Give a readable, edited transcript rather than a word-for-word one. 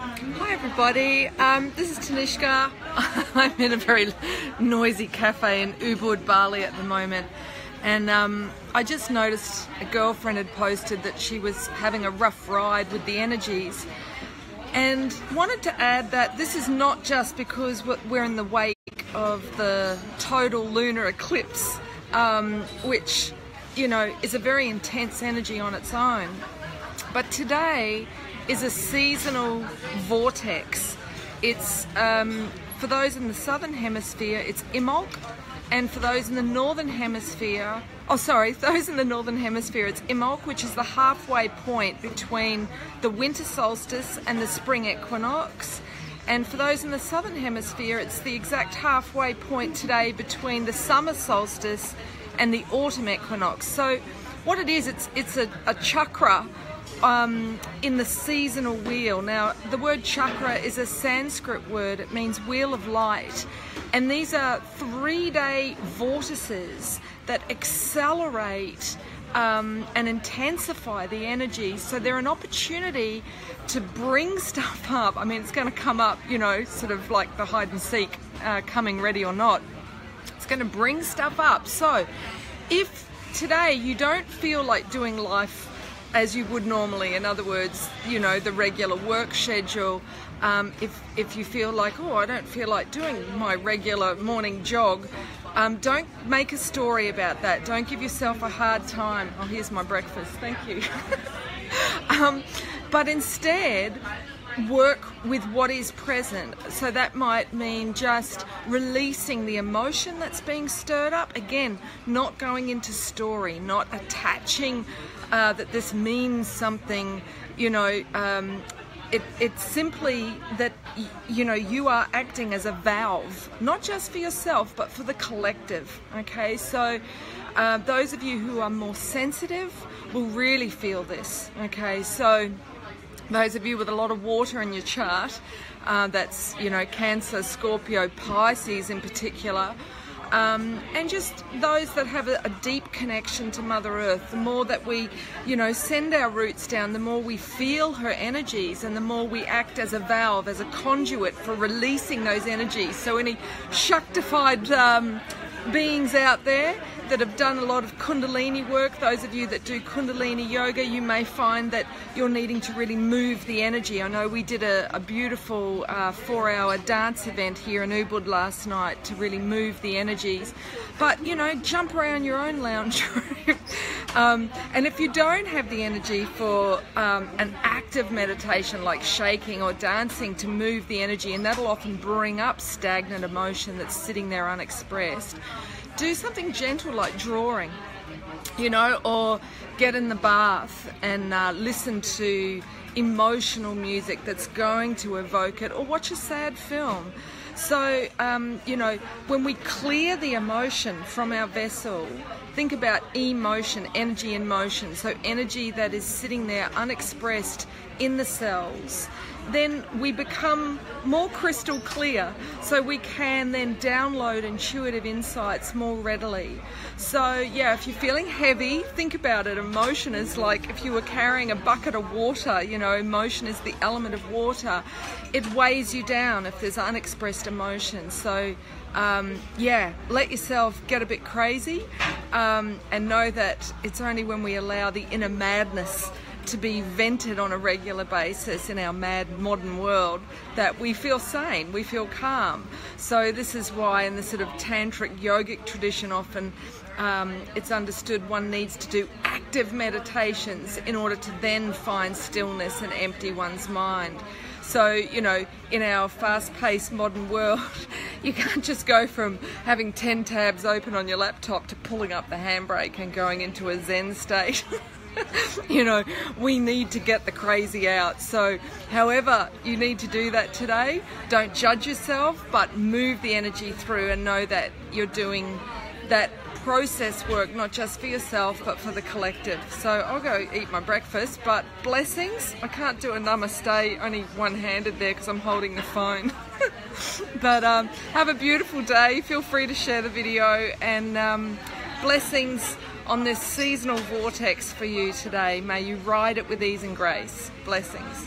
Hi everybody, this is Tanishka. I'm in a very noisy cafe in Ubud, Bali at the moment, and I just noticed a girlfriend had posted that she was having a rough ride with the energies, and wanted to add that this is not just because we're in the wake of the total lunar eclipse, which, you know, is a very intense energy on its own, but today is a seasonal vortex. It's for those in the southern hemisphere, it's Imbolc, and for those in the northern hemisphere, it's Imbolc, which is the halfway point between the winter solstice and the spring equinox. And for those in the southern hemisphere, it's the exact halfway point today between the summer solstice and the autumn equinox. So what it is, it's a chakra in the seasonal wheel. Now, the word chakra is a Sanskrit word. It means wheel of light. And these are 3-day vortices that accelerate and intensify the energy. So they're an opportunity to bring stuff up. I mean, it's going to come up, you know, sort of like the hide and seek, coming ready or not. It's going to bring stuff up. So if today you don't feel like doing life as you would normally, in other words, you know, the regular work schedule, if you feel like, oh, I don't feel like doing my regular morning jog, don't make a story about that. Don't give yourself a hard time. Oh, here's my breakfast, thank you. But instead, work with what is present. So that might mean just releasing the emotion that's being stirred up. Again, not going into story, not attaching that this means something, you know. It's simply that, you know, you are acting as a valve, not just for yourself, but for the collective, okay? So those of you who are more sensitive will really feel this, okay? So those of you with a lot of water in your chart, that's, you know, Cancer, Scorpio, Pisces in particular, and just those that have a deep connection to Mother Earth. The more that we, you know, send our roots down, the more we feel her energies, and the more we act as a valve, as a conduit for releasing those energies. So any Shaktified beings out there that have done a lot of Kundalini work, those of you that do Kundalini yoga, you may find that you're needing to really move the energy. I know we did a beautiful 4-hour dance event here in Ubud last night to really move the energies. But, you know, jump around your own lounge room. And if you don't have the energy for an active meditation like shaking or dancing to move the energy, and that'll often bring up stagnant emotion that's sitting there unexpressed, do something gentle like drawing, you know, or get in the bath and listen to emotional music that's going to evoke it, or watch a sad film. So, you know, when we clear the emotion from our vessel, think about emotion, energy in motion, so energy that is sitting there unexpressed in the cells, then we become more crystal clear, so we can then download intuitive insights more readily. So yeah, if you're feeling heavy, think about it. Emotion is like if you were carrying a bucket of water, you know, emotion is the element of water. It weighs you down if there's unexpressed emotion. So yeah, let yourself get a bit crazy, and know that it's only when we allow the inner madness to be vented on a regular basis in our mad modern world that we feel sane, we feel calm. So this is why in the sort of tantric yogic tradition often it's understood one needs to do active meditations in order to then find stillness and empty one's mind. So, you know, in our fast-paced modern world, you can't just go from having 10 tabs open on your laptop to pulling up the handbrake and going into a Zen state. You know, we need to get the crazy out. So however you need to do that today, don't judge yourself, but move the energy through and know that you're doing that process work, not just for yourself, but for the collective. So I'll go eat my breakfast, but blessings. I can't do a namaste, only one-handed there because I'm holding the phone. But have a beautiful day. Feel free to share the video, and blessings on this seasonal vortex for you today. May you ride it with ease and grace. Blessings.